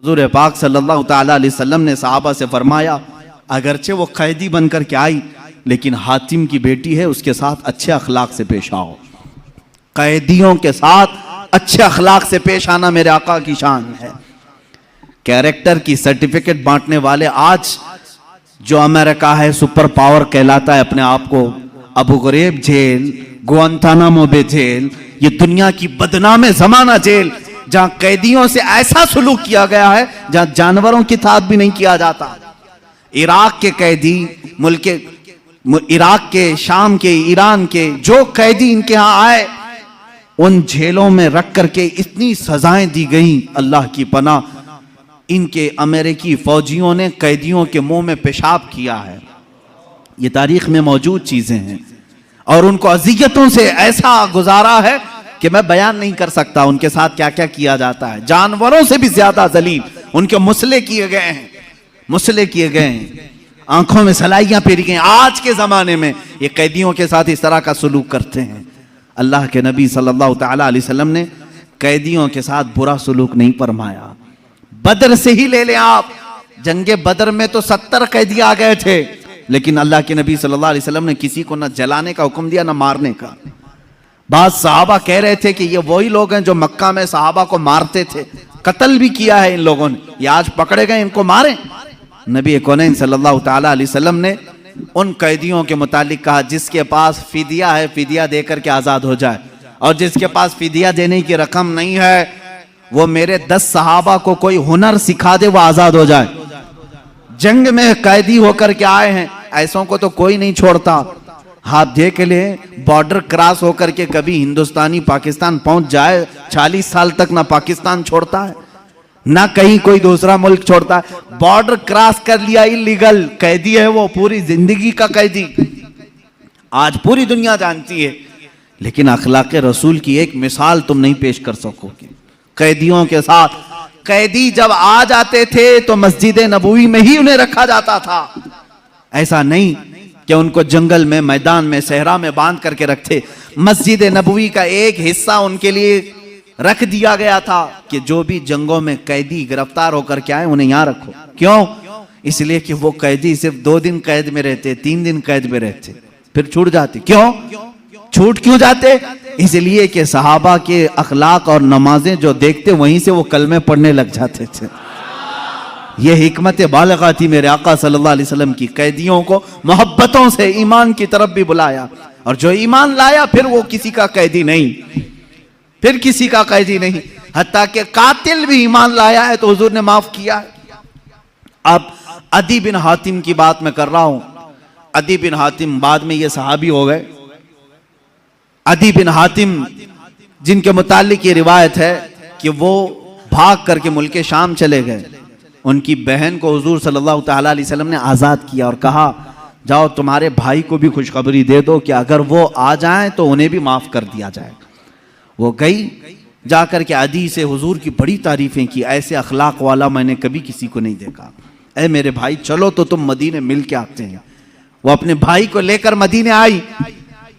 हुज़ूर पाक सल्लल्लाहु ताला अलैहि वसल्लम ने सहाबा से फरमाया, अगरचे वो कैदी बनकर के आई लेकिन हातिम की बेटी है, उसके साथ अच्छे अखलाक से पेश आओ। कैदियों के साथ अच्छे अखलाक से पेश आना मेरे आका की शान है। कैरेक्टर की सर्टिफिकेट बांटने वाले आज जो अमेरिका है सुपर पावर कहलाता है अपने आप को, अबू ग़रीब जेल, गुआंतानामो बे जेल, ये दुनिया की बदनाम जमाना जेल, जहां कैदियों से ऐसा सुलूक किया गया है जहां जानवरों की साथ भी नहीं किया जाता। इराक के कैदी, इराक के, शाम के, ईरान के जो कैदी इनके यहां आए, उन जेलों में रख करके इतनी सजाएं दी गई, अल्लाह की पनाह, इनके अमेरिकी फौजियों ने कैदियों के मुंह में पेशाब किया है। ये तारीख में मौजूद चीजें हैं और उनको अजियतों से ऐसा गुजारा है कि मैं बयान नहीं कर सकता उनके साथ क्या क्या किया जाता है। जानवरों से भी ज्यादा जलील उनके मुसले किए गए हैं, मुसले किए गए हैं, आंखों में सलाइयां फेरी गई। आज के जमाने में ये कैदियों के साथ इस तरह का सलूक करते हैं। अल्लाह के नबी सल्लल्लाहु ताला अलैहि वसल्लम ने कैदियों के साथ बुरा सलूक नहीं फरमाया। बदर से ही ले लें आप, जंगे बदर में तो 70 कैदी आ गए थे, लेकिन अल्लाह के नबी सल्लल्लाहु अलैहि वसल्लम ने किसी को न जलाने का हुक्म दिया न मारने का। बाद सहाबा कह रहे थे कि ये वही लोग हैं जो मक्का में सहाबा को मारते थे, कत्ल भी किया है इन लोगों ने, ये आज पकड़े गए, इनको मारें। नबी कौनैन सल्लल्लाहु ताला अलैहि वसल्लम ने उन कैदियों के मुतालिक कहा, जिसके पास फिदिया है फिदिया देकर के आजाद हो जाए, और जिसके पास फिदिया देने की रकम नहीं है वो मेरे 10 सहाबा को कोई हुनर सिखा दे, वो आजाद हो जाए। जंग में कैदी होकर के आए हैं, ऐसों को तो कोई नहीं छोड़ता। आप देख ले, बॉर्डर क्रॉस होकर के कभी हिंदुस्तानी पाकिस्तान पहुंच जाए, 40 साल तक ना पाकिस्तान छोड़ता है ना कहीं कोई दूसरा मुल्क छोड़ता है। बॉर्डर क्रॉस कर लिया, इलीगल कैदी है वो, पूरी जिंदगी का कैदी। आज पूरी दुनिया जानती है, लेकिन अखलाक रसूल की एक मिसाल तुम नहीं पेश कर सकोगे। कैदियों के साथ, कैदी जब आ जाते थे तो मस्जिद नबवी में ही उन्हें रखा जाता था। ऐसा नहीं कि उनको जंगल में, मैदान में, सहरा में बांध करके रखते। मस्जिद नबवी का एक हिस्सा उनके लिए रख दिया गया था कि जो भी जंगों में कैदी गिरफ्तार होकर के आए उन्हें यहां रखो। क्यों? इसलिए कि वो कैदी सिर्फ 2 दिन कैद में रहते, 3 दिन कैद में रहते, फिर छूट जाते। क्यों छूट क्यों जाते? इसलिए कि सहाबा के अखलाक और नमाजें जो देखते वहीं से वो कलमे पढ़ने लग जाते थे। ये हिकमत बालिगा थी मेरे आका सल्लल्लाहु अलैहि वसल्लम की। कैदियों को मोहब्बतों से ईमान की तरफ भी बुलाया, और जो ईमान लाया फिर वो किसी का कैदी नहीं, फिर किसी का कैदी नहीं। हत्ता कि कातिल भी ईमान लाया है तो हुजूर ने माफ किया है। अब अदी बिन हातिम की बात मैं कर रहा हूं। अदी बिन हातिम बाद में ये सहाबी हो गए। अदी बिन हातिम जिनके मुतालिक ये रिवायत है कि वो भाग करके मुल्के शाम चले गए। उनकी बहन को हुजूर सल्लल्लाहु ताला अलैहि वसल्लम ने आज़ाद किया और कहा, जाओ तुम्हारे भाई को भी खुशखबरी दे दो कि अगर वो आ जाएं तो उन्हें भी माफ कर दिया जाए। वो गई, जाकर के अदी से हुजूर की बड़ी तारीफें की, ऐसे अखलाक वाला मैंने कभी किसी को नहीं देखा। ऐ मेरे भाई चलो तो तुम मदीने मिल के आते हैं। वो अपने भाई को लेकर मदीने आई।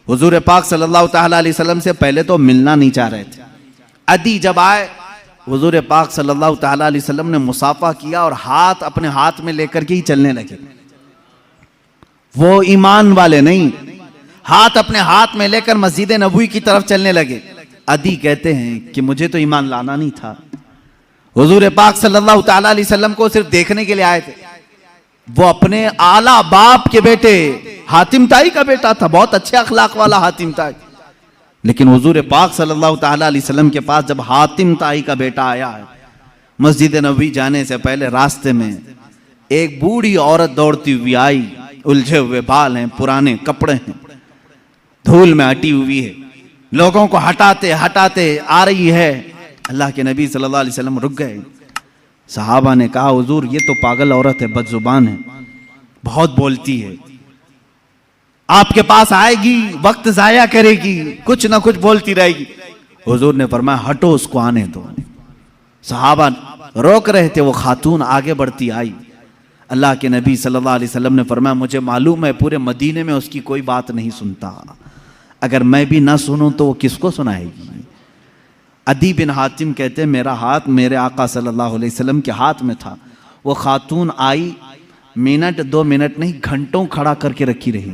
हुजूर पाक सल्लल्लाहु ताला अलैहि वसल्लम से पहले तो मिलना नहीं चाह रहे थे। अदी जब आए, हुजूर पाक सल्लल्लाहु ताला अलैहि वसल्लम ने मुसाफा किया और हाथ अपने हाथ में लेकर के ही चलने लगे। वो ईमान वाले नहीं, हाथ अपने हाथ में लेकर मस्जिद नबवी की तरफ चलने लगे। अदी कहते हैं कि मुझे तो ईमान लाना नहीं था, हुजूर पाक सल्लल्लाहु ताला अलैहि वसल्लम को सिर्फ देखने के लिए आए थे। वो अपने आला बाप के बेटे हातिम ताई का बेटा था, बहुत अच्छे अखलाक वाला हातिम ताई। लेकिन हुजूर पाक सल्लल्लाहु ताला अलैहि वसल्लम के पास जब हातिम ताई का बेटा आया है, मस्जिद नबवी जाने से पहले रास्ते में एक बूढ़ी औरत दौड़ती हुई आई। उलझे हुए बाल हैं, पुराने कपड़े हैं, धूल में हटी हुई है, लोगों को हटाते हटाते आ रही है। अल्लाह के नबी सल्लल्लाहु अलैहि वसल्लम रुक गए। सहाबा ने कहा, हुजूर ये तो पागल औरत है, बदजुबान है, बहुत बोलती है, आपके पास आएगी, वक्त जाया करेगी, कुछ ना कुछ बोलती रहेगी। हुजूर ने फरमाया, हटो उसको आने दो। सहाबा रोक रहे थे, वो खातून आगे बढ़ती आई। अल्लाह के नबी सल्लल्लाहु अलैहि वसल्लम ने फरमाया, मुझे मालूम है पूरे मदीने में उसकी कोई बात नहीं सुनता, अगर मैं भी ना सुनूं तो वो किसको सुनाएगी। अदी बिन हातिम कहते हैं मेरा हाथ मेरे आका सल्लल्लाहु अलैहि वसल्लम के हाथ में था। वो खातून आई, मिनट 2 मिनट नहीं घंटों खड़ा करके रखी रही,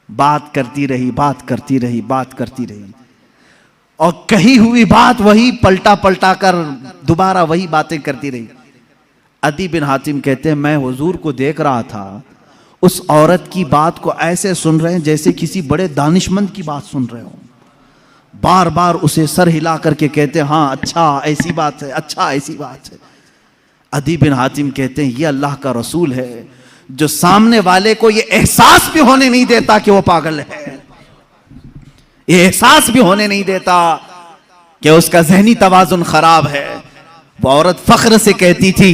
बात करती रही, बात करती रही, बात करती रही, और कही हुई बात वही पलटा पलटा कर दोबारा वही बातें करती रही। अदी बिन हातिम कहते हैं मैं हुजूर को देख रहा था, उस औरत की बात को ऐसे सुन रहे हैं जैसे किसी बड़े दानिशमंद की बात सुन रहे हो। बार बार उसे सर हिला करके कहते हैं हाँ अच्छा ऐसी बात है, अच्छा ऐसी बात है। अदी बिन हातिम कहते हैं ये अल्लाह का रसूल है जो सामने वाले को ये एहसास भी होने नहीं देता कि वो पागल है, ये एहसास भी होने नहीं देता कि उसका ज़हनी तवाज़ुन खराब है। वो औरत फख्र से कहती थी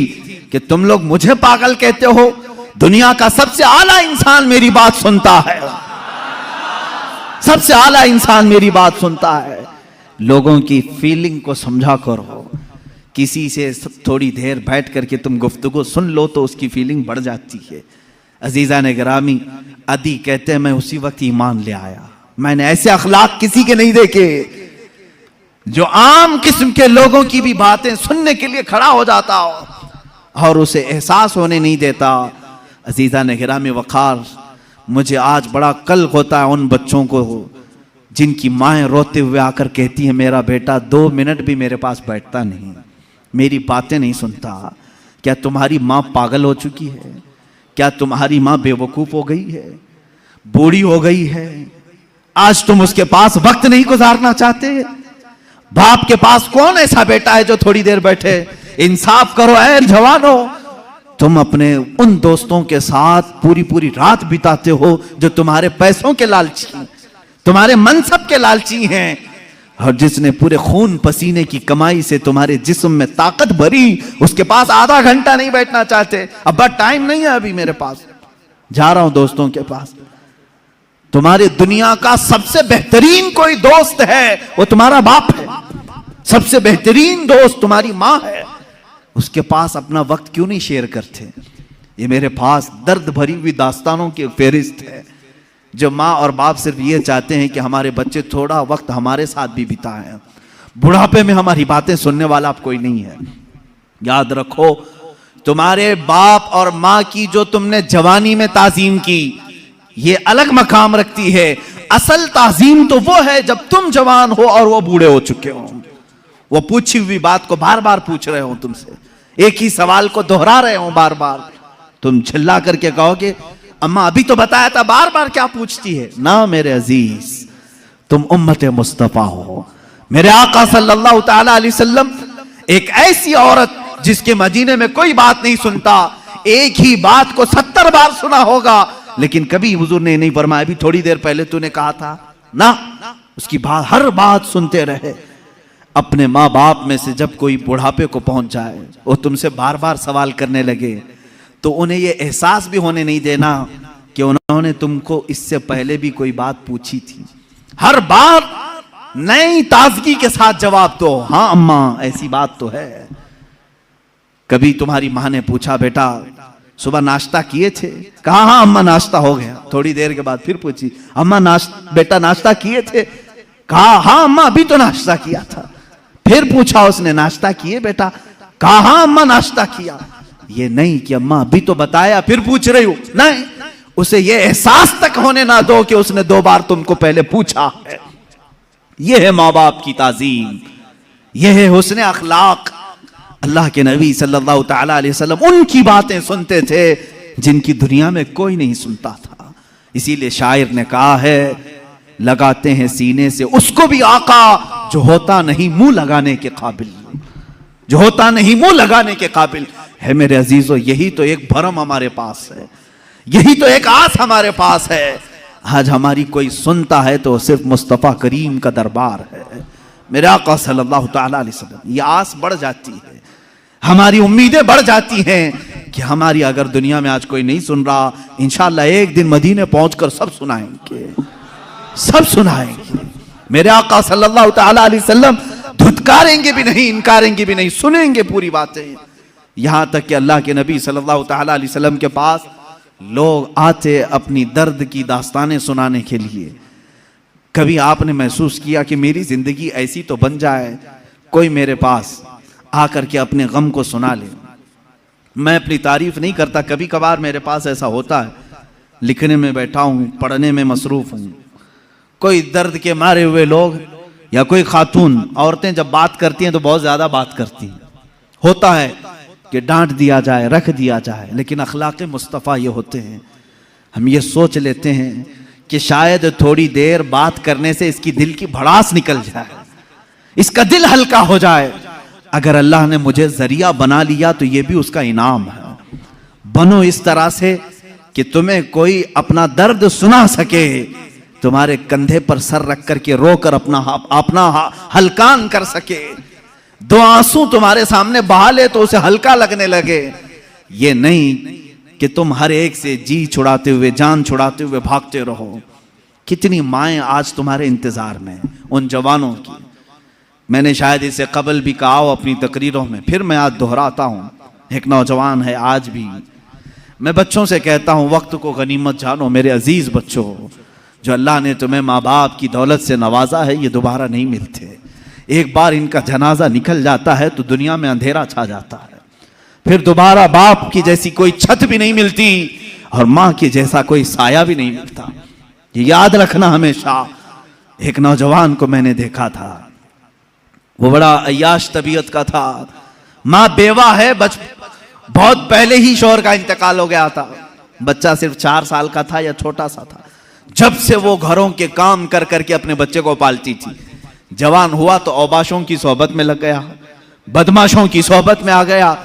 कि तुम लोग मुझे पागल कहते हो, दुनिया का सबसे आला इंसान मेरी बात सुनता है, सबसे आला इंसान मेरी बात सुनता है। लोगों की फीलिंग को समझा करो, किसी से थोड़ी देर बैठ करके तुम गुफ्तगू सुन लो तो उसकी फीलिंग बढ़ जाती है। अजीज़ा ने गिरामी, अदी कहते हैं मैं उसी वक्त ईमान ले आया। मैंने ऐसे अखलाक किसी के नहीं देखे जो आम किस्म के लोगों की भी बातें सुनने के लिए खड़ा हो जाता हो और उसे एहसास होने नहीं देता। अजीज़ा ने गिरामी वक़ार, मुझे आज बड़ा कल होता है उन बच्चों को जिनकी माएँ रोते हुए आकर कहती हैं मेरा बेटा 2 मिनट भी मेरे पास बैठता नहीं, मेरी बातें नहीं सुनता। क्या तुम्हारी माँ पागल हो चुकी है? क्या तुम्हारी माँ बेवकूफ़ हो गई है, बूढ़ी हो गई है? आज तुम उसके पास वक्त नहीं गुजारना चाहते? बाप के पास कौन ऐसा बेटा है जो थोड़ी देर बैठे? इंसाफ करो ऐ जवानों, तुम अपने उन दोस्तों के साथ पूरी पूरी रात बिताते हो जो तुम्हारे पैसों के लालची, तुम्हारे मनसब के लालची हैं, और जिसने पूरे खून पसीने की कमाई से तुम्हारे जिस्म में ताकत भरी, उसके पास आधा घंटा नहीं बैठना चाहते। अब टाइम नहीं है अभी मेरे पास, जा रहा हूं दोस्तों के पास। तुम्हारे दुनिया का सबसे बेहतरीन कोई दोस्त है वो तुम्हारा बाप है, सबसे बेहतरीन दोस्त तुम्हारी माँ है, उसके पास अपना वक्त क्यों नहीं शेयर करते? ये मेरे पास दर्द भरी हुई दास्तानों की फेरिस्त है जो माँ और बाप सिर्फ ये चाहते हैं कि हमारे बच्चे थोड़ा वक्त हमारे साथ भी बिताएं। बुढ़ापे में हमारी बातें सुनने वाला अब कोई नहीं है। याद रखो, तुम्हारे बाप और माँ की जो तुमने जवानी में ताजीम की ये अलग मकाम रखती है। असल ताजीम तो वो है जब तुम जवान हो और वो बूढ़े हो चुके हो। वो पूछी हुई बात को बार बार पूछ रहे हो तुमसे, एक ही सवाल को दोहरा रहे हो बार बार। तुम चिल्ला करके कहोगे अम्मा अभी तो बताया था, बार बार क्या पूछती है? ना मेरे अजीज, तुम उम्मत मुस्तफा हो। मेरे आका सल्लल्लाहु ताला अलैहि वसल्लम एक ऐसी औरत जिसके मदीने में कोई बात नहीं सुनता, एक ही बात को 70 बार सुना होगा, लेकिन कभी हुजूर ने नहीं फरमाया अभी थोड़ी देर पहले तूने कहा था ना। उसकी बात, हर बात सुनते रहे। अपने माँ बाप में से जब कोई बुढ़ापे को पहुंच जाए, वो तुमसे बार बार सवाल करने लगे, तो उन्हें ये एहसास भी होने नहीं देना कि उन्होंने तुमको इससे पहले भी कोई बात पूछी थी। हर बार नई ताजगी के साथ जवाब दो, हाँ अम्मा ऐसी बात तो है। कभी तुम्हारी माँ ने पूछा बेटा सुबह नाश्ता किए थे? कहा हाँ अम्मा नाश्ता हो गया। थोड़ी देर के बाद फिर पूछी अम्मा बेटा नाश्ता किए थे? कहा हाँ अम्मा अभी तो नाश्ता किया था। फिर पूछा उसने नाश्ता किए बेटा? कहा हाँ अम्मा नाश्ता किया। ये नहीं कि अम्मा अभी तो बताया फिर पूछ रही हूं, नहीं, उसे ये एहसास तक होने ना दो कि उसने 2 बार तुमको पहले पूछा है। यह है माँ बाप की ताजीम, यह है हुस्न अखलाक। अल्लाह के नबी सल्लल्लाहु ताला अलैहि वसल्लम उनकी बातें सुनते थे जिनकी दुनिया में कोई नहीं सुनता था। इसीलिए शायर ने कहा है लगाते हैं सीने से उसको भी आका जो होता नहीं मुंह लगाने के काबिल, जो होता नहीं मुंह लगाने के काबिल है। मेरे अजीजों, यही तो एक भरम हमारे पास है, यही तो एक आस हमारे पास है। आज हमारी कोई सुनता है तो सिर्फ मुस्तफ़ा करीम का दरबार है, मेरे आका सल्लल्लाहु ताला अलैहि वसल्लम। ये आस बढ़ जाती है, हमारी उम्मीदें बढ़ जाती हैं कि हमारी अगर दुनिया में आज कोई नहीं सुन रहा, इंशाअल्लाह एक दिन मदीने पहुंचकर सब सुनाएंगे, सब सुनाएंगे। मेरे आका सल्लल्लाहु ताला अलैहि वसल्लम धुतकारेंगे भी नहीं, इनकारेंगे भी नहीं, सुनेंगे पूरी बातें। यहां तक कि अल्लाह के नबी सल्लल्लाहु ताला अलैहि वसल्लम के पास लोग आते अपनी दर्द की दास्तानें सुनाने के लिए। कभी आपने महसूस किया कि मेरी जिंदगी ऐसी तो बन जाए कोई मेरे पास आकर के अपने गम को सुना ले। मैं अपनी तारीफ नहीं करता, कभी कभार मेरे पास ऐसा होता है, लिखने में बैठा हूं, पढ़ने में मसरूफ हूं, कोई दर्द के मारे हुए लोग या कोई खातून, औरतें जब बात करती हैं तो बहुत ज्यादा बात करती हैं, होता है कि डांट दिया जाए, रख दिया जाए, लेकिन अखलाक मुस्तफ़ा ये होते हैं, हम ये सोच लेते हैं कि शायद थोड़ी देर बात करने से इसकी दिल की भड़ास निकल जाए, इसका दिल हल्का हो जाए। अगर अल्लाह ने मुझे जरिया बना लिया तो ये भी उसका इनाम है। बनो इस तरह से कि तुम्हें कोई अपना दर्द सुना सके, तुम्हारे कंधे पर सर रख करके रोकर अपना हल्कान कर सके, दो आंसू तुम्हारे सामने बहा ले तो उसे हल्का लगने लगे। ये नहीं कि तुम हर एक से जी छुड़ाते हुए, जान छुड़ाते हुए भागते रहो। कितनी माएं आज तुम्हारे इंतजार में, उन जवानों की। मैंने शायद इसे कबल भी कहा हो अपनी तकरीरों में, फिर मैं आज दोहराता हूं। एक नौजवान है, आज भी मैं बच्चों से कहता हूं, वक्त को गनीमत जानो मेरे अजीज बच्चों। जो अल्लाह ने तुम्हें माँ बाप की दौलत से नवाजा है, ये दोबारा नहीं मिलते। एक बार इनका जनाजा निकल जाता है तो दुनिया में अंधेरा छा जाता है। फिर दोबारा बाप की जैसी कोई छत भी नहीं मिलती और माँ की जैसा कोई साया भी नहीं मिलता। ये याद रखना हमेशा। एक नौजवान को मैंने देखा था, वो बड़ा अय्याश तबीयत का था, माँ बेवा है, बहुत पहले ही शौहर का इंतकाल हो गया था, बच्चा सिर्फ 4 साल का था या छोटा सा था। जब से वो घरों के काम कर करके अपने बच्चे को पालती थी, जवान हुआ तो औबाशों की सोहबत में लग गया, बदमाशों की सोहबत में आ गया।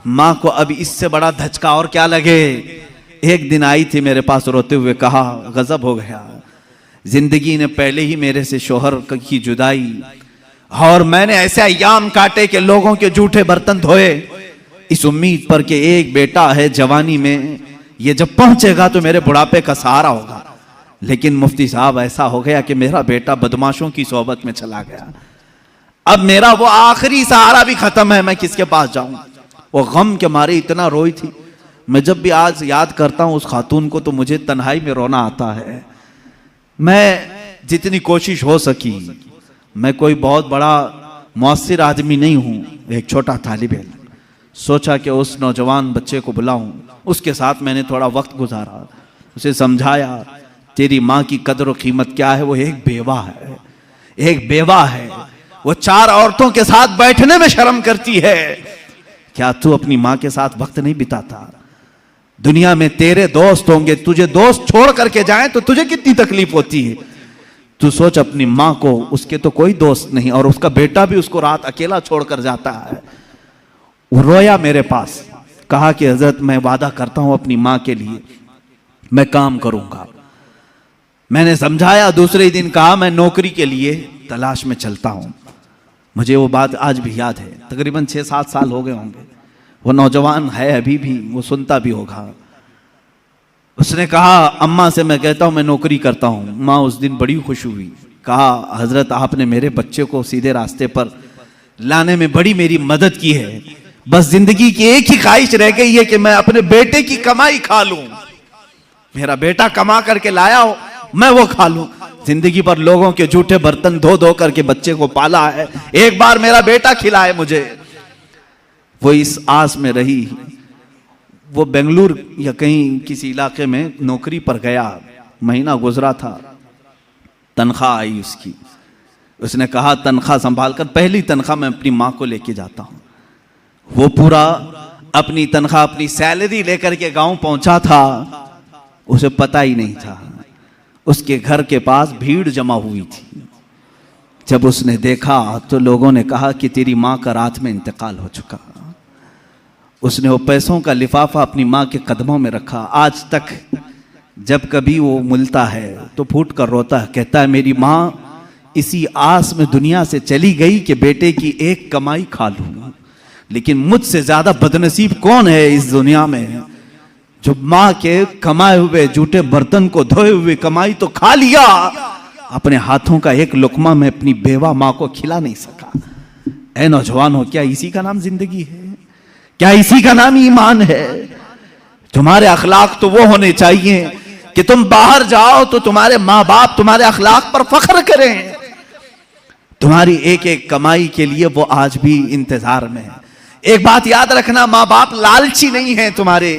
माँ को अब इससे बड़ा धचका और क्या लगे। एक दिन आई थी मेरे पास रोते हुए, कहा गजब हो गया, जिंदगी ने पहले ही मेरे से शोहर की जुदाई, और मैंने ऐसे अय्याम काटे कि लोगों के जूठे बर्तन धोए, इस उम्मीद पर कि एक बेटा है जवानी में, ये जब पहुंचेगा तो मेरे बुढ़ापे का सहारा होगा। लेकिन मुफ्ती साहब ऐसा हो गया कि मेरा बेटा बदमाशों की सोहबत में चला गया। अब मेरा वो आखिरी सहारा भी खत्म है, मैं किसके पास जाऊं। वो गम के मारे इतना रोई थी। मैं जब भी आज याद करता हूं उस खातून को तो मुझे तन्हाई में रोना आता है। मैं जितनी कोशिश हो सकी, मैं कोई बहुत बड़ा मुअस्सिर आदमी नहीं हूं, एक छोटा तालिब इल्म, सोचा कि उस नौजवान बच्चे को बुलाऊं। उसके साथ मैंने थोड़ा वक्त गुजारा, उसे समझाया तेरी माँ की कदर और कीमत क्या है। वो एक बेवा है, एक बेवा है, वो 4 औरतों के साथ बैठने में शर्म करती है। क्या तू अपनी माँ के साथ वक्त नहीं बिताता? दुनिया में तेरे दोस्त होंगे, तुझे दोस्त छोड़ करके जाएं तो तुझे कितनी तकलीफ होती है। तू सोच अपनी माँ को, उसके तो कोई दोस्त नहीं और उसका बेटा भी उसको रात अकेला छोड़कर जाता है। वो रोया मेरे पास, कहा कि हजरत मैं वादा करता हूं अपनी माँ के लिए मैं काम करूंगा। मैंने समझाया, दूसरे दिन कहा मैं नौकरी के लिए तलाश में चलता हूं। मुझे वो बात आज भी याद है, तकरीबन 6-7 साल हो गए होंगे। वो नौजवान है अभी भी, वो सुनता भी होगा। उसने कहा अम्मा से मैं कहता हूं मैं नौकरी करता हूं। माँ उस दिन बड़ी खुश हुई, कहा हजरत आपने मेरे बच्चे को सीधे रास्ते पर लाने में बड़ी मेरी मदद की है। बस जिंदगी की एक ही ख्वाहिश रह गई है कि मैं अपने बेटे की कमाई खा लूं। मेरा बेटा कमा करके लाया हो, मैं वो खा लूं। जिंदगी पर लोगों के जूठे बर्तन धो धो करके बच्चे को पाला है, एक बार मेरा बेटा खिलाए मुझे। वो इस आस में रही। वो बेंगलुरु या कहीं किसी इलाके में नौकरी पर गया, महीना गुजरा था, तनख्वाह आई उसकी। उसने कहा तनख्वाह संभाल कर, पहली तनख्वाह मैं अपनी माँ को लेके जाता हूँ। वो पूरा अपनी तनख्वाह, अपनी सैलरी लेकर के गांव पहुंचा था, उसे पता ही नहीं था। उसके घर के पास भीड़ जमा हुई थी। जब उसने देखा तो लोगों ने कहा कि तेरी माँ का रात में इंतकाल हो चुका। उसने वो पैसों का लिफाफा अपनी माँ के कदमों में रखा। आज तक जब कभी वो मिलता है तो फूट कर रोता है, कहता है मेरी माँ इसी आस में दुनिया से चली गई कि बेटे की एक कमाई खा लूं। लेकिन मुझसे ज्यादा बदनसीब कौन है इस दुनिया में, जो माँ के कमाए हुए जूठे बर्तन को धोए हुए कमाई तो खा लिया, अपने हाथों का एक लुकमा में अपनी बेवा माँ को खिला नहीं सका। ऐ नौजवानों, क्या इसी का नाम जिंदगी है? क्या इसी का नाम ईमान है? तुम्हारे अखलाक तो वो होने चाहिए कि तुम बाहर जाओ तो तुम्हारे माँ बाप तुम्हारे अखलाक पर फख्र करें। तुम्हारी एक एक कमाई के लिए वो आज भी इंतजार में है। एक बात याद रखना, माँ बाप लालची नहीं है तुम्हारे,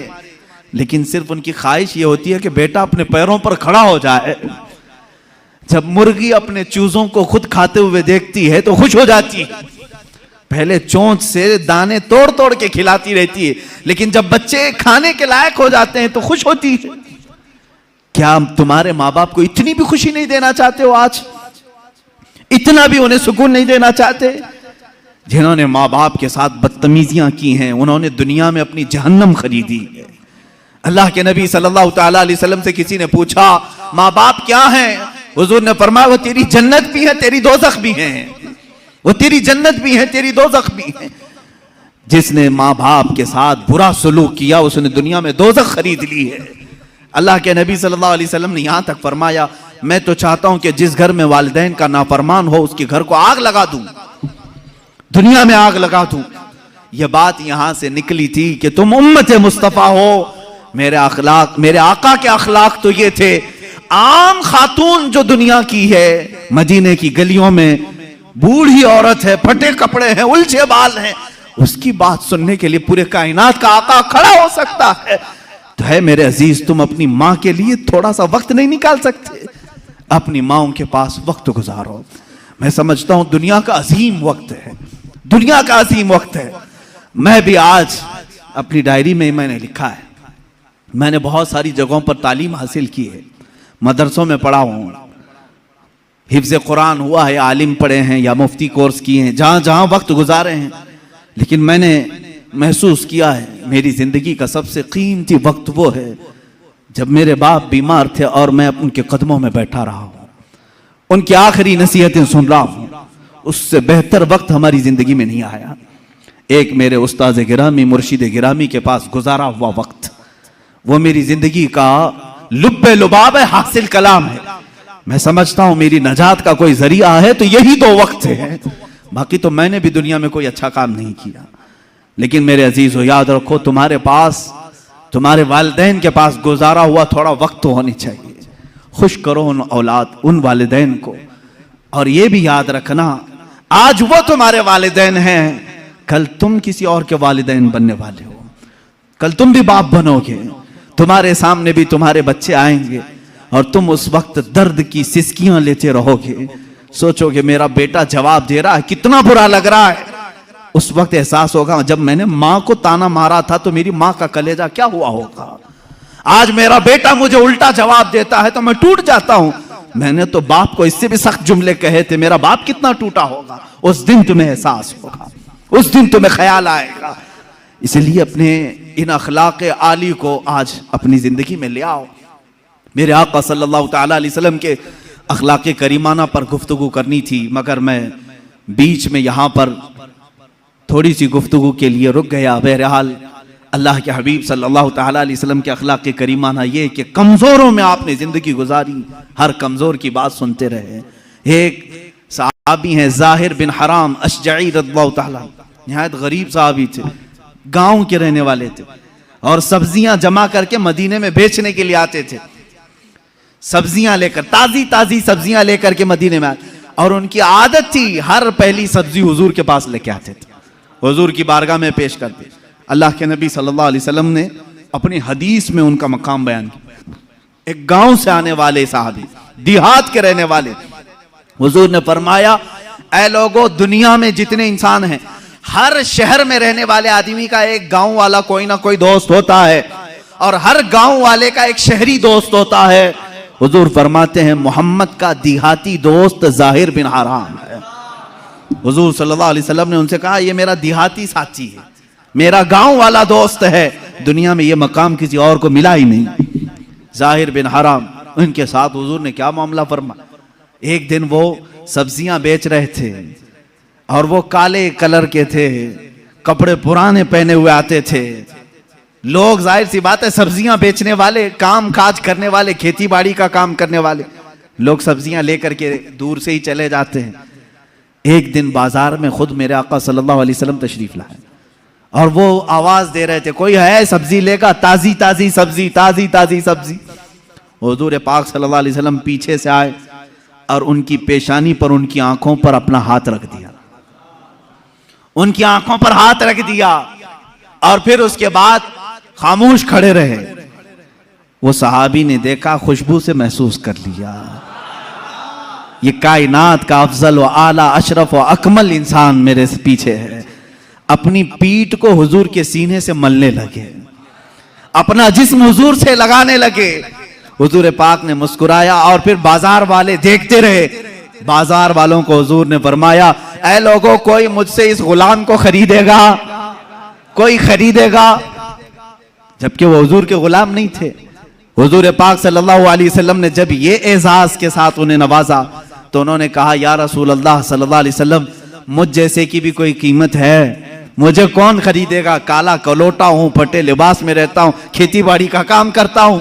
लेकिन सिर्फ उनकी ख्वाहिश ये होती है कि बेटा अपने पैरों पर खड़ा हो जाए। जब मुर्गी अपने चूजों को खुद खाते हुए देखती है तो खुश हो जाती है, पहले चोंच से दाने तोड़ तोड़ के खिलाती रहती है, लेकिन जब बच्चे खाने के लायक हो जाते हैं तो खुश होती है। क्या तुम्हारे माँ बाप को इतनी भी खुशी नहीं देना चाहते हो? आज इतना भी उन्हें सुकून नहीं देना चाहते? जिन्होंने माँ बाप के साथ बदतमीजियां की हैं, उन्होंने दुनिया में अपनी जहन्नम खरीदी है। अल्लाह के नबी सल्लल्लाहु तआला अलैहि वसल्लम से किसी ने पूछा माँ बाप क्या हैं? हुजूर ने फरमाया वो तेरी जन्नत भी है, तेरी दोज़ख भी है। वो तेरी जन्नत भी है, तेरी दोज़ख भी है। जिसने माँ बाप के साथ बुरा सलूक किया उसने दुनिया में दोज़ख खरीद ली है। अल्लाह के नबी सल्लल्लाहु अलैहि वसल्लम ने यहां तक फरमाया, मैं तो चाहता हूं कि जिस घर में वालिदैन का नाफरमान हो उसके घर को आग लगा दूं, दुनिया में आग लगा दूं। यह बात यहां से निकली थी कि तुम उम्मत मुस्तफा हो। मेरे अखलाक, मेरे आका के अखलाक तो ये थे, आम खातून जो दुनिया की है, मदीने की गलियों में बूढ़ी औरत है, फटे कपड़े हैं, उलझे बाल हैं, उसकी बात सुनने के लिए पूरे कायनात का आका खड़ा हो सकता है। तो है मेरे अजीज, तुम अपनी माँ के लिए थोड़ा सा वक्त नहीं निकाल सकते? अपनी माओं के पास वक्त गुजारो। मैं समझता हूं दुनिया का अजीम वक्त है, दुनिया का अजीम वक्त है। मैं भी आज अपनी डायरी में मैंने लिखा है, मैंने बहुत सारी जगहों पर तालीम हासिल की है, मदरसों में पढ़ा हूं, हिफ्ज़ कुरान हुआ है, आलिम पढ़े हैं या मुफ्ती कोर्स किए हैं, जहां जहां वक्त गुजारे हैं। लेकिन मैंने महसूस किया है मेरी जिंदगी का सबसे कीमती वक्त वो है जब मेरे बाप बीमार थे और मैं उनके कदमों में बैठा रहा हूं, उनकी आखिरी नसीहतें सुन रहा हूं। उससे बेहतर वक्त हमारी जिंदगी में नहीं आया। एक मेरे उस्ताद गिरामी, मुर्शिद गिरामी के पास गुजारा हुआ वक्त, वो मेरी जिंदगी का लुब्बे लुबाब है, हासिल कलाम है। मैं समझता हूं मेरी नजात का कोई जरिया है तो यही दो वक्त है। बाकी तो मैंने भी दुनिया में कोई अच्छा काम नहीं किया। लेकिन मेरे अजीज हो, याद रखो, तुम्हारे पास, तुम्हारे वालिदैन के पास गुजारा हुआ थोड़ा वक्त तो होनी चाहिए। खुश करो उन औलाद, उन वालिदैन को। और ये भी याद रखना, आज वो तुम्हारे वालिदैन हैं, कल तुम किसी और के वालिदैन बनने वाले हो। कल तुम भी बाप बनोगे, तुम्हारे सामने भी तुम्हारे बच्चे आएंगे और तुम उस वक्त दर्द की सिसकियां लेते रहोगे। सोचोगे मेरा बेटा जवाब दे रहा है, कितना बुरा लग रहा है। उस वक्त एहसास होगा जब मैंने मां को ताना मारा था तो मेरी मां का कलेजा क्या हुआ होगा। आज मेरा बेटा मुझे उल्टा जवाब देता है तो मैं टूट जाता हूं। मैंने तो बाप को इससे भी सख्त जुमले कहे थे, मेरा बाप कितना टूटा होगा। उस दिन तुम्हें एहसास होगा, उस दिन तुम्हें ख्याल आएगा। इसलिए अपने इन अखलाक आली को आज अपनी जिंदगी में ले आओ। मेरे आका सल्लल्लाहु तआला अलैहि वसल्लम के अखलाक करीमाना पर गुफ्तगू करनी थी, मगर मैं बीच में यहाँ पर थोड़ी सी गुफ्तगू के लिए रुक गया। बहरहाल अल्लाह के हबीब सल्लल्लाहु तआला अलैहि वसल्लम के अखलाक करीमाना ये कि कमज़ोरों में आपने ज़िंदगी गुजारी, हर कमज़ोर की बात सुनते रहे। एक सहाबी हैं ज़ाहिर बिन हराम अशजई रज़ियल्लाहु ताला, निहायत गरीब सहाबी थे, गाँव के रहने वाले थे और सब्जियां जमा करके मदीने में बेचने के लिए आते थे। सब्जियां लेकर, ताज़ी ताज़ी सब्जियां लेकर के मदीने में आए और उनकी आदत थी हर पहली सब्जी हुजूर के पास लेके आते थे, हुजूर की बारगाह में पेश करते। अल्लाह के नबी सल्लल्लाहु अलैहि वसल्लम ने अपनी हदीस में उनका मकाम बयान किया। एक गांव से आने वाले साहबी, देहात के रहने वाले, हुजूर ने फरमाया, ऐ लोगों, दुनिया में जितने इंसान हैं, हर शहर में रहने वाले आदमी का एक गांव वाला कोई ना कोई दोस्त होता है और हर गांव वाले का एक शहरी दोस्त होता है। हुजूर फरमाते हैं मोहम्मद का देहाती दोस्त ज़ाहिर बिन हराम है। हुजूर सल्लल्लाहु अलैहि वसल्लम ने उनसे कहा, ये मेरा देहाती साथी है, मेरा गांव वाला दोस्त है, दुनिया में ये मकाम किसी और को मिला ही नहीं। ज़ाहिर बिन हराम, उनके साथ हुजूर ने क्या मामला फरमाया। एक दिन वो सब्जियां बेच रहे थे और वो काले कलर के थे, कपड़े पुराने पहने हुए आते थे। लोग, जाहिर सी बात है, सब्जियां बेचने वाले, काम काज करने वाले, खेती बाड़ी का काम करने वाले लोग सब्जियां लेकर के दूर से ही चले जाते हैं। एक दिन बाजार में खुद मेरे आका सल्लल्लाहु अलैहि वसल्लम तशरीफ लाए और वो आवाज दे रहे थे, कोई है सब्जी लेगा, ताजी ताजी सब्जी, ताजी ताजी सब्जी। हुजूर पाक सल्लल्लाहु अलैहि वसल्लम पीछे से आए और उनकी पेशानी पर, उनकी आंखों पर अपना हाथ रख दिया, उनकी आंखों पर हाथ रख दिया और फिर उसके बाद खामोश खड़े रहे। वो सहाबी ने देखा, खुशबू से महसूस कर लिया ये कायनात का अफजल व आला अशरफ व अकमल इंसान मेरे से पीछे है। अपनी पीठ को हुजूर के सीने से मलने लगे, अपना जिस्म हुजूर से लगाने लगे। हुजूर पाक ने मुस्कुराया और फिर बाजार वाले देखते रहे। बाजार वालों को हुजूर ने फरमाया, ऐ लोगों, कोई मुझसे इस गुलाम को खरीदेगा? कोई खरीदेगा? जबकि वो हुजूर के गुलाम नहीं थे। हुजूर पाक सल्लल्लाहु अलैहि वसल्लम ने जब ये एजाज के साथ उन्हें नवाजा तो उन्होंने कहा, या रसूल अल्लाह सल्लल्लाहु अलैहि वसल्लम, मुझ जैसे की भी कोई कीमत है? मुझे कौन खरीदेगा? काला कलोटा हूं, फटे लिबास में रहता हूं, खेती बाड़ी का काम करता हूं।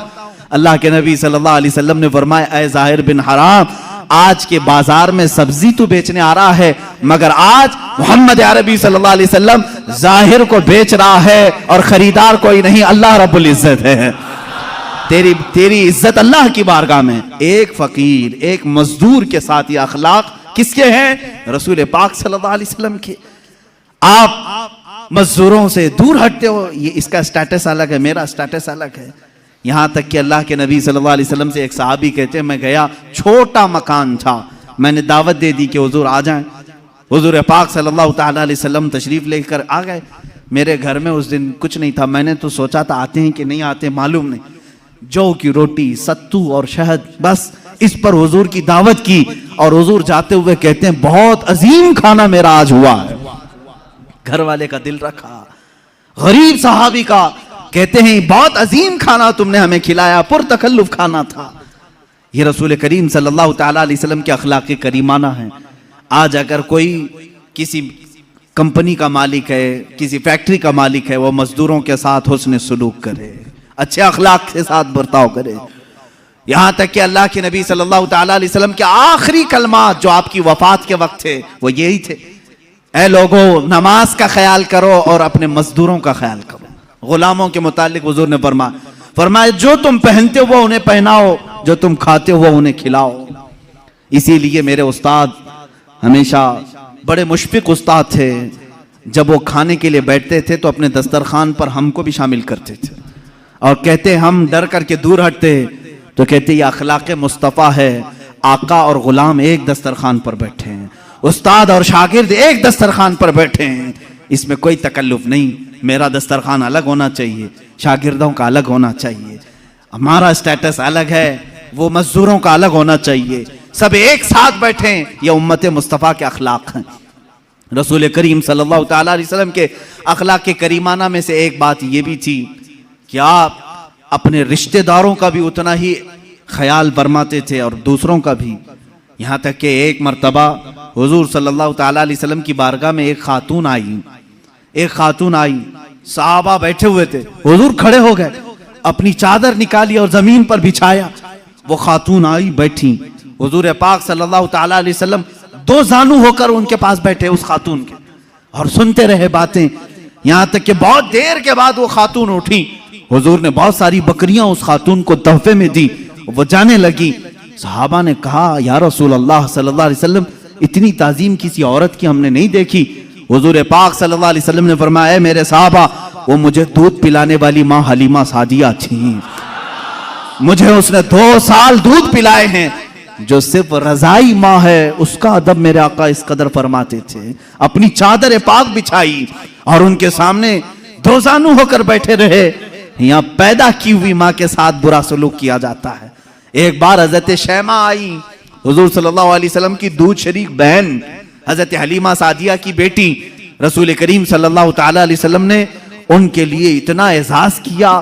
अल्लाह के नबी सल्लल्लाहु अलैहि वसल्लम ने फरमाया, ऐ ज़ाहिर बिन हराम, आज के बाजार में सब्जी तू बेचने आ रहा है, मगर आज मोहम्मद अरबी सल्लल्लाहु अलैहि वसल्लम ज़ाहिर को बेच रहा है और खरीदार कोई नहीं, अल्लाह रब्बुल इज्जत है। तेरी इज्जत अल्लाह की बारगाह में। एक फकीर, एक मजदूर के साथ ये अखलाक किसके हैं? रसूल पाक सल्लल्लाहु अलैहि वसल्लम के। आप मजदूरों से दूर हटते हो, ये इसका स्टेटस अलग है, मेरा स्टेटस अलग है। यहां तक कि अल्लाह के नबी सल्लल्लाहु अलैहि वसल्लम से एक सहाबी कहते हैं, मैं गया, छोटा मकान था, मैंने दावत दे दी कि हुजूर आ जाएं। हुजूर पाक सल्लल्लाहु ताला अलैहि वसल्लम तशरीफ लेकर आ गए। मेरे घर में उस दिन कुछ नहीं था, मैंने तो सोचा था आते हैं कि नहीं आते मालूम नहीं। जौ की रोटी, सत्तू और शहद, बस इस पर हुजूर की दावत की और हुजूर जाते हुए कहते हैं, बहुत अजीम खाना मेरा आज हुआ है। घर वाले का दिल रखा, गरीब सहाबी का, कहते हैं बहुत अजीम खाना तुमने हमें खिलाया, पुरतकल्लुफ खाना था। ये रसूल करीम सल्लल्लाहु ताला अलैहि वसल्लम के अखलाक करीमाना है। आज अगर कोई किसी कंपनी का मालिक है, किसी फैक्ट्री का मालिक है, वो मजदूरों के साथ हुस्न सलूक करे, अच्छे अखलाक के साथ बर्ताव करे। यहां तक कि अल्लाह के नबी सल्लल्लाहु ताला अलैहि वसल्लम के आखिरी कलमात जो आपकी वफात के वक्त थे वो यही थे, ऐ लोगों, नमाज का ख्याल करो और अपने मजदूरों का ख्याल करो। गुलामों के मुतालिक हुजूर ने फरमाया, जो तुम पहनते हो वो उन्हें पहनाओ, जो तुम खाते हो वो उन्हें खिलाओ। इसीलिए मेरे उस्ताद हमेशा बड़े मुशफिक उस्ताद थे। जब वो खाने के लिए बैठते थे तो अपने दस्तरखान पर हमको भी शामिल करते थे और कहते, हम डर करके दूर हटते तो कहते, ये अखलाक मुस्तफ़ा है, आका और गुलाम एक दस्तरखान पर बैठे हैं, उस्ताद और शागिर्द एक दस्तरखान पर बैठे हैं, इसमें कोई तकल्लुफ नहीं। मेरा दस्तरखान अलग होना चाहिए, शागिर्दों का अलग होना चाहिए, हमारा स्टेटस अलग है, वो मजदूरों का अलग होना चाहिए, सब एक साथ बैठे। ये उम्मत मुस्तफ़ा के अखलाक हैं। रसूल करीम सल्लल्लाहु ताला अलैहि वसल्लम के अखलाक के करीमाना में से एक बात ये भी थी कि आप अपने रिश्तेदारों का भी उतना ही ख्याल फरमाते थे और दूसरों का भी। यहाँ तक कि एक मर्तबा हुजूर सल्लल्लाहु ताला अलैहि वसल्लम की बारगाह में एक खातून आई, सहाबा बैठे हुए थे, हुजूर खड़े हो गए, अपनी चादर निकाली और जमीन पर बिछाया। वो खातून आई, बैठी, हुजूर पाक सल्लल्लाहु ताला अलैहि वसल्लम दो जानू होकर उनके पास बैठे उस खातून के और सुनते रहे बातें। यहाँ तक कि बहुत देर के बाद वो खातून उठी, हुजूर ने बहुत सारी बकरियां उस खातून को तोहफे में दी, वो जाने लगी। सहाबा ने कहा, या रसूल अल्लाह सल्लल्लाहु अलैहि वसल्लम, इतनी ताजीम किसी औरत की हमने नहीं देखी। हुजूर पाक सल्लल्लाहु अलैहि वसल्लम ने फरमाया, मेरे साहबा, वो मुझे दूध पिलाने वाली माँ हलीमा सादिया थी, मुझे उसने 2 साल दूध पिलाए हैं। जो सिर्फ रजाई माँ है उसका अदब मेरे आका इस कदर फरमाते थे। अपनी चादर पाक बिछाई और उनके सामने दो जानू होकर बैठे रहे। यहाँ पैदा की हुई माँ के साथ बुरा सलूक किया जाता है। एक बार हजरत शैमा आई, हुजूर सल्लल्लाहु अलैहि वसल्लम की दूध शरीक बहन, हजरत हलीमा सादिया की बेटी। रसूल करीम सल्लल्लाहु ताला अलैहि वसल्लम ने उनके लिए इतना एजाज किया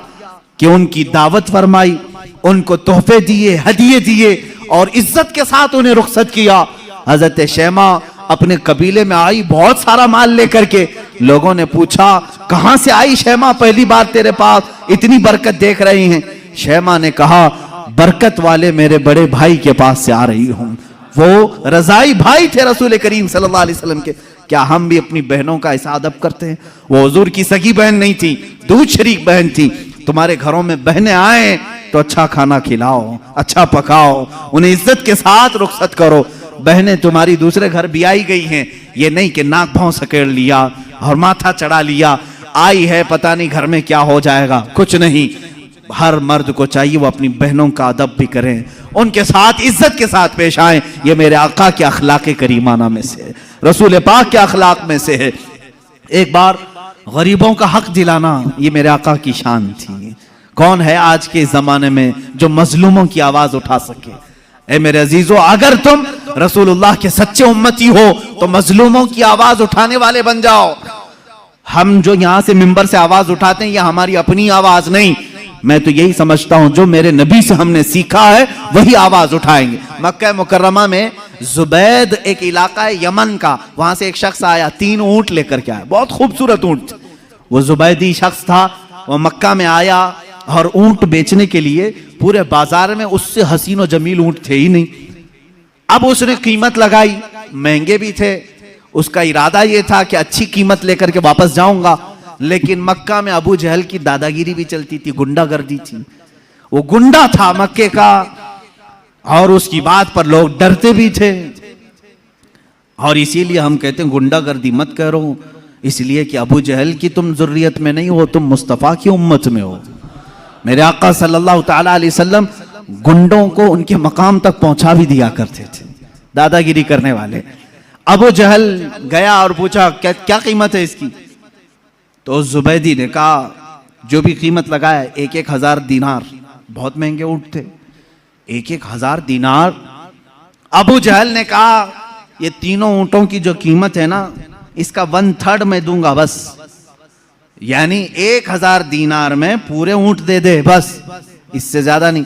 कि उनकी दावत फरमाई, उनको तोहफे दिए, हदिये दिए और इज्जत के साथ उन्हें रुखसत किया। हजरत शैमा अपने कबीले में आई बहुत सारा माल लेकर के। लोगों ने पूछा, कहां से आई शैमा, पहली बार तेरे पास, इतनी बरकत देख रही हैं। शैमा ने कहा, बरकत वाले मेरे बड़े भाई के पास से आ रही हूं। वो रजाई भाई थे रसूल करीम सल्लल्लाहु अलैहि वसल्लम के। क्या हम भी अपनी बहनों का ऐसा अदब करते हैं? वो हुजूर की सगी बहन नहीं थी, दूध शरीक बहन थी। तुम्हारे घरों में बहनें आए, तो अच्छा खाना खिलाओ, अच्छा पकाओ, उन्हें इज्जत के साथ रुखसत करो। बहनें तुम्हारी दूसरे घर भी आई गई हैं, ये नहीं कि नाक भाव सकेड़ लिया और माथा चढ़ा लिया, आई है पता नहीं घर में क्या हो जाएगा, कुछ नहीं। हर मर्द को चाहिए वो अपनी बहनों का अदब भी करें, उनके साथ इज्जत के साथ पेश आए। ये मेरे आका के अखलाक करीमाना में से है, रसूल पाक के अखलाक में से है। एक बार गरीबों का हक दिलाना ये मेरे आका की शान थी। कौन है आज के जमाने में जो मजलूमों की आवाज उठा सके? ए मेरे अजीजों, अगर तुम रसूलुल्लाह के सच्चे उम्मती हो तो मजलूमों की आवाज उठाने वाले बन जाओ। हम जो यहां से मिंबर से आवाज उठाते हैं, यह हमारी अपनी आवाज नहीं। मैं तो यही समझता हूं जो मेरे नबी से हमने सीखा है वही आवाज उठाएंगे। मक्का मुकर्रमा में जुबैद एक इलाका है यमन का, वहां से एक शख्स आया, 3 ऊंट लेकर के आया, बहुत खूबसूरत ऊंट। वो जुबैदी शख्स था, वो मक्का में आया और ऊंट बेचने के लिए पूरे बाजार में उससे हसीन और जमील ऊंट थे ही नहीं। अब उसने कीमत लगाई, महंगे भी थे, उसका इरादा यह था कि अच्छी कीमत लेकर के वापस जाऊंगा। लेकिन मक्का में अबू जहल की दादागिरी भी चलती थी, गुंडागर्दी थी, वो गुंडा था मक्के का और उसकी बात पर लोग डरते भी थे। और इसीलिए हम कहते हैं गुंडागर्दी मत करो, इसलिए कि अबू जहल की तुम जुर्रियत में नहीं हो, तुम मुस्तफ़ा की उम्मत में हो। मेरे आका सल्लल्लाहु ताला अलैहि वसल्लम गुंडों को उनके मकाम तक पहुंचा भी दिया करते थे, दादागिरी करने वाले। अबू जहल गया और पूछा क्या क्या कीमत है इसकी? तो जुबैदी ने कहा जो भी कीमत लगाया 1,000 दीनार, बहुत महंगे ऊंट थे, 1,000 दीनार। अबू जहल ने कहा ये तीनों ऊंटों की जो कीमत है ना, इसका 1/3 मैं दूंगा बस, यानी 1,000 दीनार में पूरे ऊंट दे दे बस, इससे ज्यादा नहीं।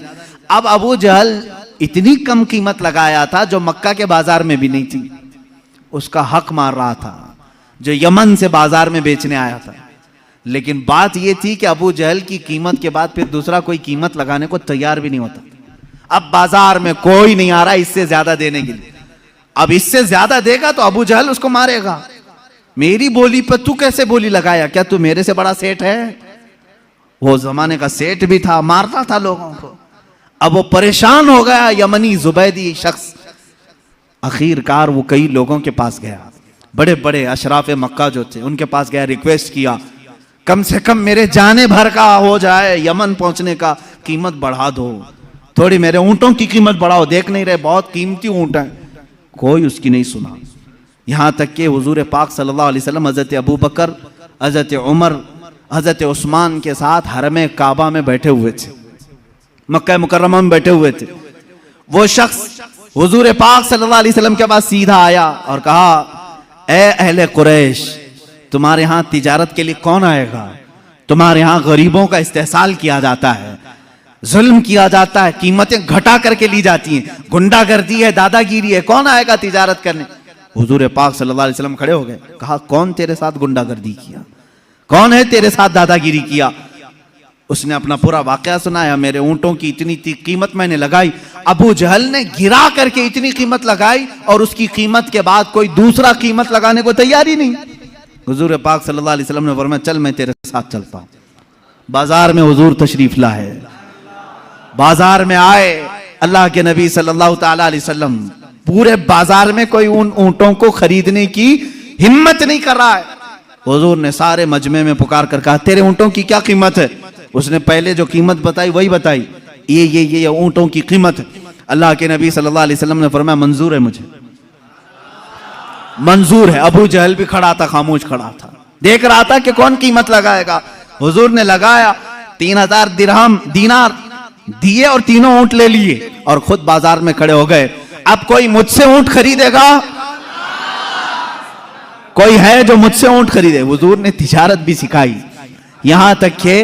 अब अबू जहल इतनी कम कीमत लगाया था जो मक्का के बाजार में भी नहीं थी, उसका हक मार रहा था जो यमन से बाजार में बेचने आया था। लेकिन बात यह थी कि अबू जहल की कीमत के बाद फिर दूसरा कोई कीमत लगाने को तैयार भी नहीं होता। अब बाजार में कोई नहीं आ रहा इससे ज्यादा देने के लिए, अब इससे ज्यादा देगा तो अबू जहल उसको मारेगा। मेरी बोली पर तू कैसे बोली लगाया, क्या तू मेरे से बड़ा सेठ है? वो जमाने का सेठ भी था, मारता था लोगों को। अब वो परेशान हो गया यमनी जुबैदी शख्स। आखिरकार वो कई लोगों के पास गया, बड़े बड़े अशराफ मक्का जो थे उनके पास गया, रिक्वेस्ट किया कम से कम मेरे जाने भर का हो जाए, यमन पहुंचने का कीमत बढ़ा दो, थोड़ी मेरे ऊंटों की कीमत बढ़ाओ, देख नहीं रहे बहुत कीमती ऊंट है। कोई उसकी नहीं सुना। यहां तक कि हुजूर पाक सल्लल्लाहु अलैहि वसल्लम हजरत अबू बकर, हजरत उमर, हजरत उस्मान के साथ हरम काबा में बैठे हुए थे, मक्का मुकर्रमा में बैठे हुए थे। वो शख्स हुजूर पाक सल्लल्लाहु अलैहि वसल्लम के पास सीधा आया और कहा, ए अहले कुरैश, तुम्हारे यहां तिजारत के लिए कौन आएगा? तुम्हारे यहां गरीबों का इस्तेहसाल किया जाता है, जुल्म किया जाता है, कीमतें घटा करके ली जाती हैं, गुंडागर्दी है, दादागिरी है, कौन आएगा तिजारत करने? हुजूर पाक सल्लल्लाहु अलैहि वसल्लम खड़े हो गए, कहा कौन तेरे साथ गुंडागर्दी किया, कौन है तेरे साथ दादागिरी किया? उसने अपना पूरा वाकया सुनाया, मेरे ऊंटों की इतनी कीमत मैंने लगाई, अबू जहल ने गिरा करके इतनी कीमत लगाई और उसकी कीमत के बाद कोई दूसरा कीमत लगाने को तैयार ही नहीं। हुजूर पाक सल्लल्लाहु अलैहि वसल्लम ने फरमाया चल मैं तेरे साथ चलता हूं। बाजार में हुजूर तशरीफ लाए, बाजार में आए अल्लाह के नबी सल्लल्लाहु ताला अलैहि वसल्लम, पूरे बाजार में कोई उन ऊंटों को खरीदने की हिम्मत नहीं कर रहा है। हुजूर ने सारे मजमे में पुकार कर कहा तेरे ऊंटों की क्या कीमत है? उसने पहले जो कीमत बताई वही बताई, ये ऊंटों की कीमत है। अल्लाह के नबी सल्लल्लाहु अलैहि वसल्लम ने फरमाया मंजूर है, मुझे मंजूर है। अबू जहल भी खड़ा था, खामोश खड़ा था, देख रहा था कि कौन कीमत लगाएगा। हुजूर ने लगाया, 3,000 दिरहम दीनार दिए और तीनों ऊंट ले लिए और खुद बाजार में खड़े हो गए। अब कोई मुझसे ऊंट खरीदेगा? कोई है जो मुझसे ऊंट खरीदे? हुजूर ने तिजारत भी सिखाई, यहां तक कि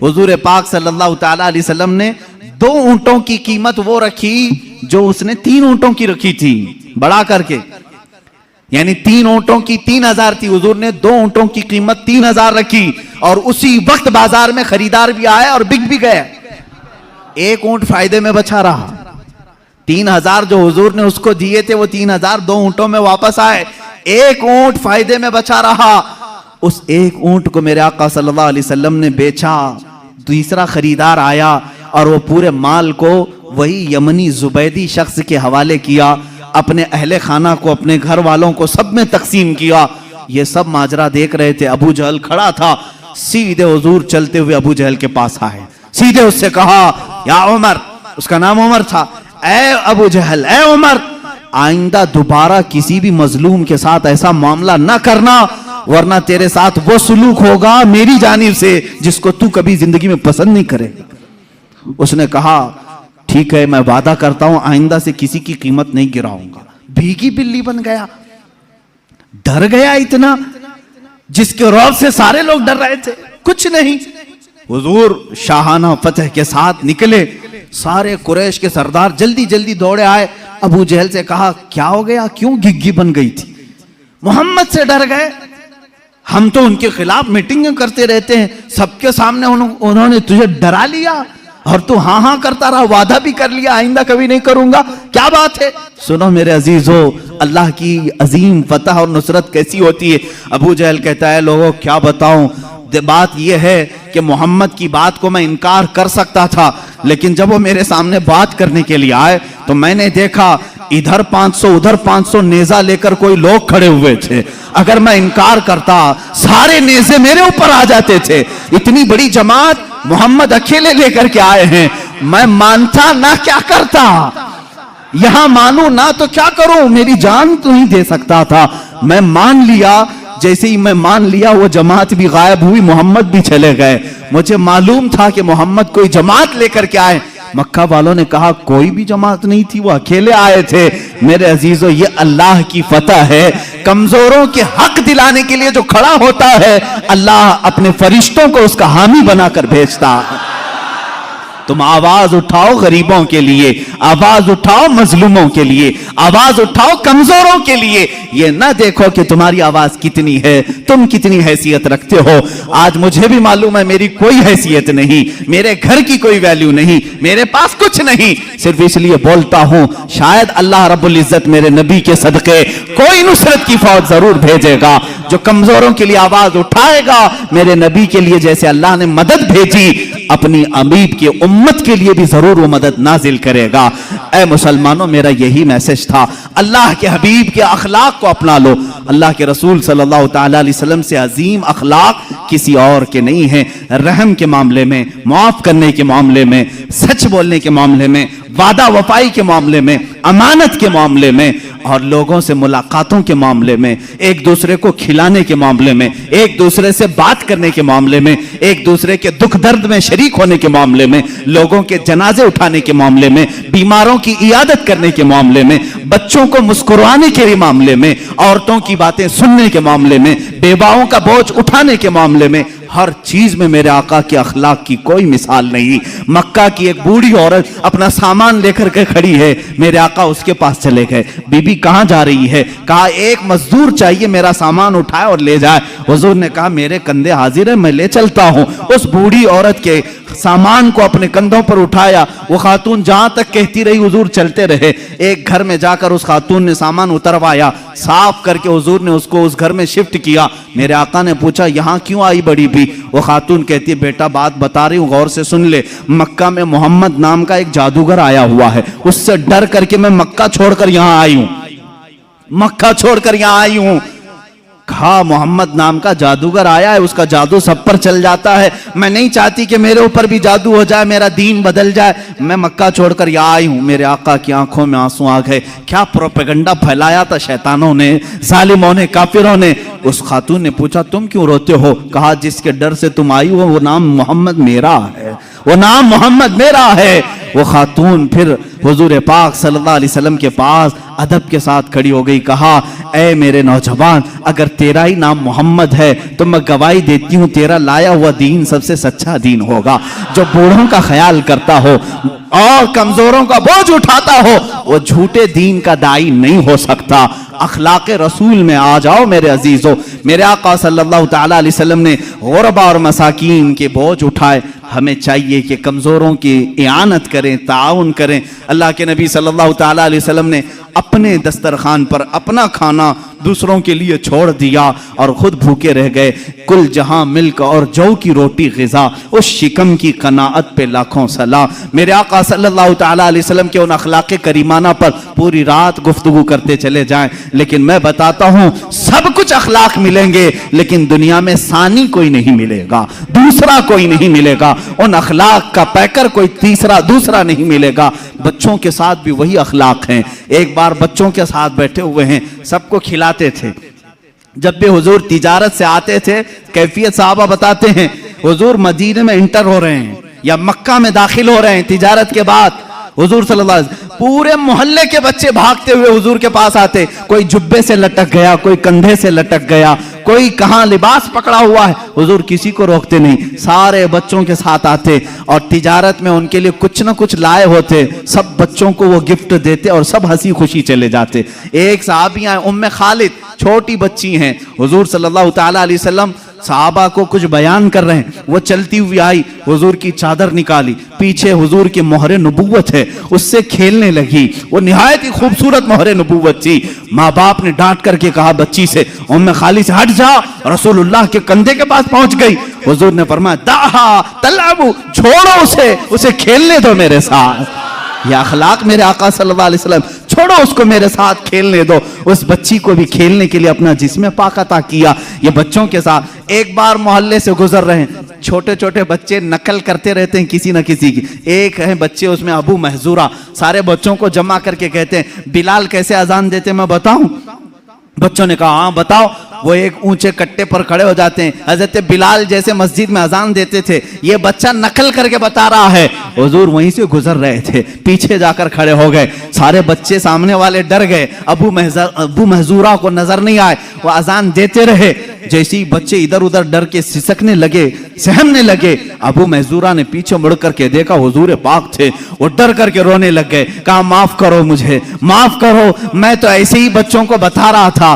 हुजूर पाक सल्लल्लाहु ताला अलैहि वसल्लम ने 2 ऊंटों की कीमत वो रखी जो उसने 3 ऊंटों की रखी थी, बढ़ा करके, यानी 3 ऊंटों की 3,000 थी, हुजूर ने 2 ऊंटों की कीमत 3,000 रखी और उसी वक्त बाजार में खरीदार भी आए और बिक भी गए। एक ऊंट फायदे में बचा रहा, 3,000 जो हुजूर ने उसको दिए थे वो 3,000 2 ऊंटों में वापस आए, एक ऊंट फायदे में बचा रहा। उस एक ऊंट को मेरे आका सल्लल्लाहु अलैहि वसल्लम ने बेचा, दूसरा खरीदार आया और वो पूरे माल को वही यमनी जुबैदी शख्स के हवाले किया, अपने अहले खाना को, अपने घर वालों को सब में तकसीम किया। ये सब माजरा देख रहे थे। अबू जहल खड़ा था, सीधे हुजूर चलते हुए अबू जहल के पास आए, सीधे उससे कहा, या उमर, उसका नाम उमर था, ए अबू जहल, ए उमर, आइंदा दोबारा किसी भी मजलूम के साथ ऐसा मामला ना करना, वरना तेरे साथ वो सुलूक होगा मेरी जानिब से जिसको तू कभी जिंदगी में पसंद नहीं करेगा। उसने कहा, ठीक है, मैं वादा करता हूं आइंदा से किसी की कीमत नहीं गिराऊंगा। भीगी बिल्ली बन गया, डर गया इतना, जिसके रौब से सारे लोग डर रहे थे, कुछ नहीं। हुजूर शाहाना फतह के साथ निकले, सारे कुरैश के सरदार जल्दी जल्दी दौड़े आए। अबू जहल से कहा, क्या हो गया, क्यों घिग्गी बन गई थी? मोहम्मद से डर गए? हम तो उनके खिलाफ मीटिंगें करते रहते हैं, सबके सामने उन्होंने तुझे डरा लिया और तू हाँ हाँ करता रहा, वादा भी कर लिया आइंदा कभी नहीं करूंगा, क्या बात है? सुनो मेरे अजीजों, अल्लाह की अजीम फतह और नुसरत कैसी होती है। अबू जहल कहता है, लोगों क्या बताऊं, बात यह है कि मोहम्मद की बात को मैं इनकार कर सकता था, लेकिन जब वो मेरे सामने बात करने के लिए आए तो मैंने देखा इधर 500 उधर 500 नेजा लेकर कोई लोग खड़े हुए थे। अगर मैं इनकार करता, सारे नेजे मेरे ऊपर आ जाते थे। इतनी बड़ी जमात मोहम्मद अकेले लेकर के आए हैं, मैं मानता ना क्या करता, यहां मानू ना तो क्या करूं, मेरी जान तो नहीं दे सकता था। मैं मान लिया, जैसे ही मैं मान लिया वो जमात भी गायब हुई, मोहम्मद भी चले गए। मुझे मालूम था कि मोहम्मद कोई जमात लेकर के आए। मक्का वालों ने कहा, कोई भी जमात नहीं थी, वो अकेले आए थे। मेरे अजीजों, ये अल्लाह की फतह है। कमजोरों के हक दिलाने के लिए जो खड़ा होता है, अल्लाह अपने फरिश्तों को उसका हामी बनाकर भेजता है। तुम आवाज उठाओ गरीबों के लिए, आवाज उठाओ मजलूमों के लिए, आवाज उठाओ कमजोरों के लिए। ये ना देखो कि तुम्हारी आवाज कितनी है, तुम कितनी हैसियत रखते हो। आज मुझे भी मालूम है मेरी कोई हैसियत नहीं, मेरे घर की कोई वैल्यू नहीं, मेरे पास कुछ नहीं, सिर्फ इसलिए बोलता हूं शायद अल्लाह रब्बुल इज्जत मेरे नबी के सदके कोई नुसरत की फौज जरूर भेजेगा, जो कमजोरों के लिए आवाज उठाएगा। मेरे नबी के लिए जैसे अल्लाह ने मदद भेजी, अपनी अमीब की उम्मत के लिए भी जरूर वो मदद नाजिल करेगा। ऐ मुसलमानों, मेरा यही मैसेज था, अल्लाह के हबीब के अखलाक को अपना लो। अल्लाह के रसूल सल्लल्लाहु तआला अलैहि वसल्लम से अजीम अखलाक किसी और के नहीं है। रहम के मामले में, माफ करने के मामले में, सच बोलने के मामले में, वादा वफाई के मामले में, अमानत के मामले में, और लोगों से मुलाकातों के मामले में, एक दूसरे को खिलाने के मामले में, एक दूसरे से बात करने के मामले में, एक दूसरे के दुख दर्द में शरीक होने के मामले में, लोगों के जनाजे उठाने के मामले में, बीमारों की इयादत करने के मामले में, बच्चों को मुस्कुराने के मामले में, औरतों की बातें सुनने के मामले में, बेवाओं का बोझ उठाने के मामले में, हर चीज में मेरे आका के अखलाक की कोई मिसाल नहीं। मक्का की एक बूढ़ी औरत अपना सामान लेकर के खड़ी है, मेरे आका उसके पास चले गए। बीबी कहां जा रही है? कहा, एक मजदूर चाहिए मेरा सामान उठाए और ले जाए। हुजूर ने कहा, मेरे कंधे हाजिर है, मैं ले चलता हूं। उस बूढ़ी औरत के सामान को अपने कंधों पर उठाया। वो खातून जहां तक कहती रही हुजूर चलते रहे। एक घर में जाकर उस खातून ने सामान उतरवाया, साफ करके हुजूर ने उसको उस घर में शिफ्ट किया। मेरे आका ने पूछा, यहां क्यों आई बड़ी भी? वो खातून कहती है, बेटा बात बता रही हूं, गौर से सुन ले। मक्का में मोहम्मद नाम का एक जादूगर आया हुआ है, उससे डर करके मैं मक्का छोड़कर यहां आई हूं, मक्का छोड़कर यहां आई हूं। कहा, मोहम्मद नाम का जादूगर आया है, उसका जादू सब पर चल जाता है। मैं नहीं चाहती कि मेरे ऊपर भी जादू हो जाए, मेरा दीन बदल जाए। मैं मक्का छोड़कर यहाँ आई हूं। मेरे आका की आंखों में आंसू आ गए। क्या प्रोपेगेंडा फैलाया था शैतानों ने, जालिमों ने, काफिरों ने। उस खातून ने पूछा, तुम क्यों रोते हो? कहा, जिसके डर से तुम आई हो वो नाम मोहम्मद मेरा है, वो नाम मोहम्मद मेरा है। वो खातून फिर हुजूर पाक सल्लल्लाहु अलैहि वसल्लम के पास अदब के साथ खड़ी हो गई। कहा, ऐ मेरे नौजवान, अगर तेरा ही नाम मोहम्मद है तो मैं गवाही देती हूँ तेरा लाया हुआ दीन सबसे सच्चा दीन होगा। जो बूढ़ों का ख्याल करता हो और कमजोरों का बोझ उठाता हो, वो झूठे दीन का दाई नहीं हो सकता। अखलाके रसूल में आ जाओ मेरे अजीजों। मेरे आका सल्लल्लाहु तआला अलैहि वसल्लम ने गुरबा और मसाकीन के बोझ उठाए। हमें चाहिए कि कमजोरों की इआनत करें, ताउन करें। अल्लाह के नबी सल्लल्लाहु तआला अलैहि वसल्लम ने अपने दस्तरखान पर अपना खाना दूसरों के लिए छोड़ दिया और खुद भूखे रह गए। कुल जहां मिल्क और जौ की रोटी ग़िज़ा, उस शिकम की कनाअत पे लाखों सलाम। मेरे आका सल्लल्लाहु तआला अलैहि वसल्लम के उन अखलाक़े करीमाना पर पूरी रात गुफ्तगू करते चले जाएं, लेकिन मैं बताता हूं सब कुछ अखलाक मिलेंगे, लेकिन दुनिया में सानी कोई नहीं मिलेगा, दूसरा कोई नहीं मिलेगा। उन अखलाक का पैकर कोई तीसरा दूसरा नहीं मिलेगा। बच्चों के साथ भी वही अखलाक हैं। एक बार बच्चों के साथ बैठे हुए हैं, सबको खिलाते थे। जब भी हुजूर तिजारत से आते थे, कैफियत साहबा बताते हैं, हुजूर मदीने में इंटर हो रहे हैं या मक्का में दाखिल हो रहे हैं तिजारत के बाद, हुजूर सल्लल्लाहु अलैहि वसल्लम पूरे मोहल्ले के बच्चे भागते हुए हुजूर के पास आते। कोई जुब्बे से लटक गया, कोई कंधे से लटक गया, कोई कहां लिबास पकड़ा हुआ है, हुजूर किसी को रोकते नहीं, सारे बच्चों के साथ आते और तिजारत में उनके लिए कुछ ना कुछ लाए होते, सब बच्चों को वो गिफ्ट देते और सब हंसी खुशी चले जाते। एक साहबियां हैं उम्मे खालिद, छोटी बच्ची हैं, हुजूर सल्लल्लाहु तआला अलैहि वसल्लम साहबा को कुछ बयान कर रहे हैं, वो चलती हुई आई, हुजूर की चादर निकाली, पीछे हुजूर की मोहरे नबुव्वत है, उससे खेलने लगी। वो निहायत ही खूबसूरत मोहरे नबुव्वत थी। माँ बाप ने डांट करके कहा बच्ची से, उम्मे खाली से हट जा। रसूलुल्लाह के कंधे के पास पहुंच गई। हुजूर ने फरमाया दाहा तलाबू, छोड़ो उसे खेलने दो मेरे साथ। या अखलाक मेरे आका सल्लल्लाहु अलैहि वसल्लम, छोड़ो उसको मेरे साथ खेलने दो। उस बच्ची को भी खेलने के लिए अपना जिस्म पाक अता किया। ये बच्चों के साथ एक बार मोहल्ले से गुजर रहे हैं, छोटे छोटे बच्चे नकल करते रहते हैं किसी न किसी की। एक है बच्चे उसमें अबू महजूरा, सारे बच्चों को जमा करके कहते हैं बिलाल कैसे अजान देते मैं बताऊं? बच्चों ने कहा हाँ बताओ। वो एक ऊंचे कट्टे पर खड़े हो जाते हैं, हजरत बिलाल जैसे मस्जिद में अजान देते थे, ये बच्चा नकल करके बता रहा है। हुजूर वहीं से गुजर रहे थे, पीछे जाकर खड़े हो गए, सारे बच्चे सामने वाले डर गए, अबू महजूरा को नजर नहीं आए, वो अजान देते रहे। जैसे ही बच्चे इधर उधर डर के सिसकने लगे, सहमने लगे, अबू महजूरा ने पीछे मुड़ करके देखा हुजूर पाक थे, वो डर करके रोने लग गए। कहा माफ करो मुझे, माफ करो, मैं तो ऐसे ही बच्चों को बता रहा था।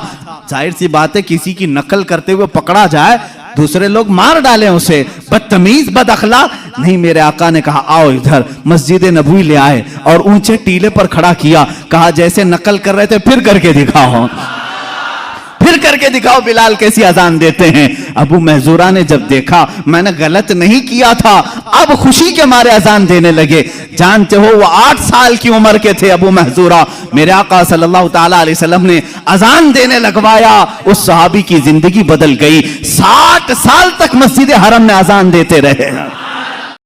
जाहिर सी बात है किसी की नकल करते हुए पकड़ा जाए, दूसरे लोग मार डालें उसे, बदतमीज बद अखलाक नहीं। मेरे आका ने कहा आओ इधर, मस्जिद नबवी ले आए और ऊंचे टीले पर खड़ा किया, कहा जैसे नकल कर रहे थे फिर करके दिखाओ, फिर करके दिखाओ बिलाल कैसी अजान देते हैं। अबू महजूरा ने जब देखा मैंने गलत नहीं किया था, अब खुशी के मारे अजान देने लगे। जानते हो वो 8 साल की उम्र के थे अबू महजूरा। मेरे आका सल्लल्लाहु तआला अलैहि वसल्लम ने अजान देने लगवाया, उस सहाबी की जिंदगी बदल गई। 60 साल तक मस्जिद हरम में अजान देते रहे।